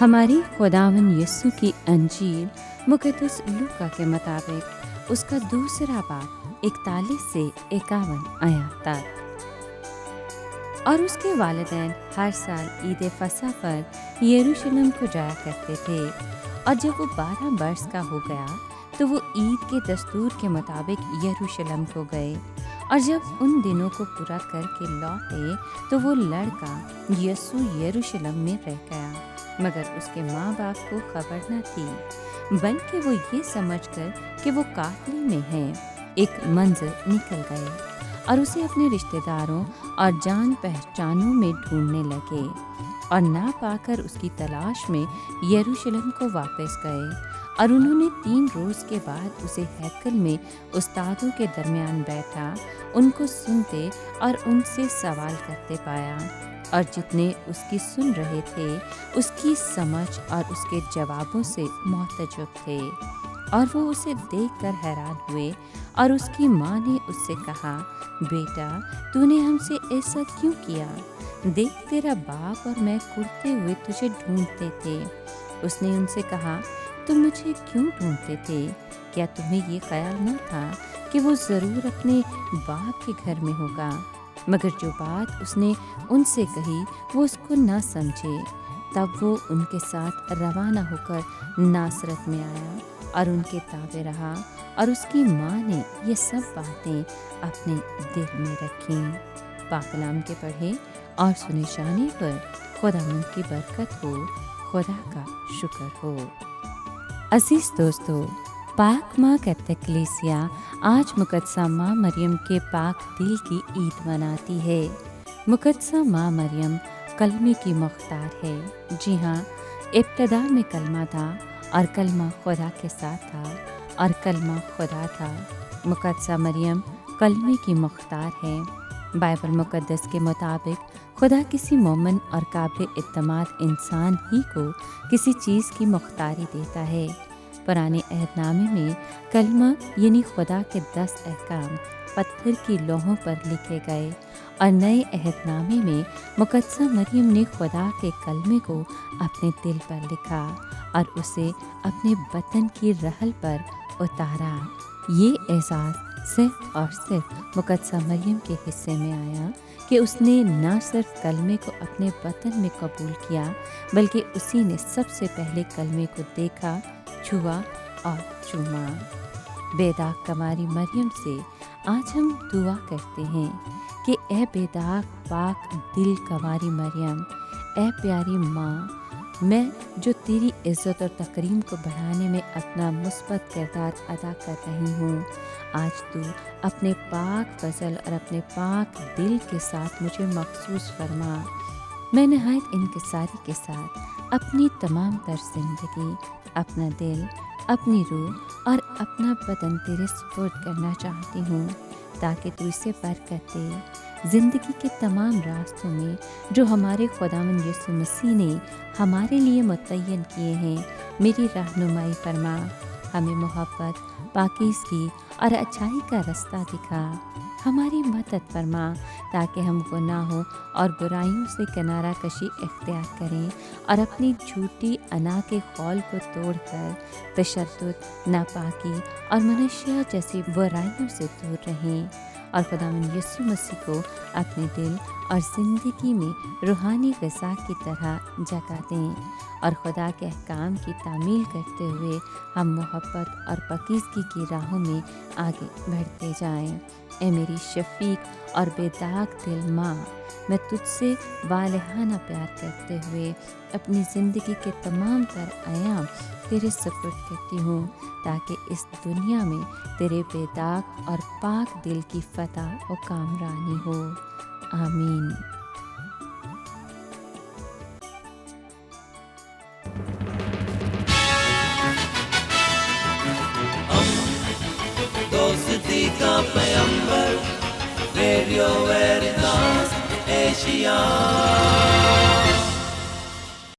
हमारी खुदावन यीशु की अंजील मुक़द्दस लूका के मुताबिक उसका दूसरा बाब 41 से 51 आयत तक। और उसके वालिदैन हर साल ईद फसह पर यरूशलेम को जाया करते थे, और जब वो 12 वर्ष का हो गया तो वो ईद के दस्तूर के मुताबिक यरूशलेम को गए। और जब उन दिनों को पूरा करके लौटे तो वो लड़का यीशु यरूशलेम में रह गया, मगर उसके माँ बाप को खबर न थी, बल्कि वो ये समझकर कि वो कातली में है एक मंज़िल निकल गए और उसे अपने रिश्तेदारों और जान पहचानों में ढूंढने लगे, और ना पाकर उसकी तलाश में यरूशलेम को वापस गए। और उन्होंने 3 रोज़ के बाद उसे हैकल में उस्तादों के दरमियान बैठा उनको सुनते और उनसे सवाल करते पाया, और जितने उसकी सुन रहे थे उसकी समझ और उसके जवाबों से मुतअज्जिब थे, और वो उसे देखकर हैरान हुए। और उसकी माँ ने उससे कहा, बेटा, तूने हमसे ऐसा क्यों किया? देख, तेरा बाप और मैं कुड़ते हुए तुझे ढूंढते थे। उसने उनसे कहा, तुम मुझे क्यों ढूंढते थे? क्या तुम्हें ये ख्याल न था कि वो ज़रूर अपने बाप के घर में होगा? मगर जो बात उसने उनसे कही वो उसको न समझे। तब वो उनके साथ रवाना होकर नासरत में आया और उनके ताबे रहा, और उसकी माँ ने ये सब बातें अपने दिल में रखीं। पाक कलाम के पढ़े और सुने जाने पर खुदावंद की बरकत हो, खुदा का शुक्र हो। अजीज़ दोस्तों, पाक माँ कैथोलिक कलीसिया आज मुक़द्दसा माँ मरियम के पाक दिल की ईद मनाती है। मुक़द्दसा माँ मरियम कलमे की मुख्तार है। जी हाँ, इब्तिदा में कलमा था, और कलमा खुदा के साथ था, और कलमा खुदा था। मुक़द्दसा मरियम कलमे की मुख्तार है। बाइबल मुक़द्दस के मुताबिक खुदा किसी मोमिन और काबिल इत्तमाद इंसान ही को किसी चीज़ की मुख्तारी देता है। पुराने अहदनामे में कलमा यानी खुदा के 10 अहकाम पत्थर की लोहों पर लिखे गए, और नए अहदनामे में मुक़द्दसा मरियम ने खुदा के कलमे को अपने दिल पर लिखा और उसे अपने बतन की रहल पर उतारा। ये एहसास सिर्फ और सिर्फ मुक़द्दसा मरियम के हिस्से में आया कि उसने न सिर्फ कलमे को अपने बतन में कबूल किया, बल्कि उसी ने सबसे पहले कलमे को देखा, छुआ और चूमा। बेदाग कमारी मरियम से आज हम दुआ करते हैं कि ए बेदाग पाक दिल कमारी मरियम, ए प्यारी माँ, मैं जो तेरी इज़्ज़त और तकरीम को बढ़ाने में अपना मुस्बत किरदार अदा कर रही हूँ, आज तू अपने पाक फजल और अपने पाक दिल के साथ मुझे मखसूस फरमा। मैं नहायत इनकिसारी के साथ अपनी तमाम तर ज़िंदगी, अपना दिल, अपनी रूह और अपना बदन तेरे सुपुर्द करना चाहती हूँ, ताकि तू इसे बरकत दे। ज़िंदगी के तमाम रास्तों में जो हमारे खुदावंद यीशु मसीह ने हमारे लिए मुतय्यन किए हैं, मेरी रहनुमाई फरमा। हमें मोहब्बत, पाकीज़गी और अच्छाई का रास्ता दिखा। हमारी मदद फरमा ताकि हम गुनाहों और बुराइयों से किनारा कशी इख्तियार करें और अपनी झूठी अना के खौल को तोड़कर तशद्दुद, नापाकी और मनुष्य जैसी बुराइयों से दूर रहें, और खुदावंद यीशु मसीह को अपने दिल और ज़िंदगी में रूहानी ग़िज़ा की तरह जगह दें, और खुदा के अहकाम की तामील करते हुए हम मोहब्बत और पाकीज़गी की राहों में आगे बढ़ते जाएं। ए मेरी शफ़ीक और बेदाग दिल माँ, मैं तुझसे वालिहाना प्यार करते हुए अपनी ज़िंदगी के तमाम तर आयाम तेरे सुपुर्द करती हूँ, ताकि इस दुनिया में तेरे बेदाग और पाक दिल की फ़तह और कामरानी हो। आमीन। दोस्ती का पैगंबर, रेडियो वेरितास एशिया।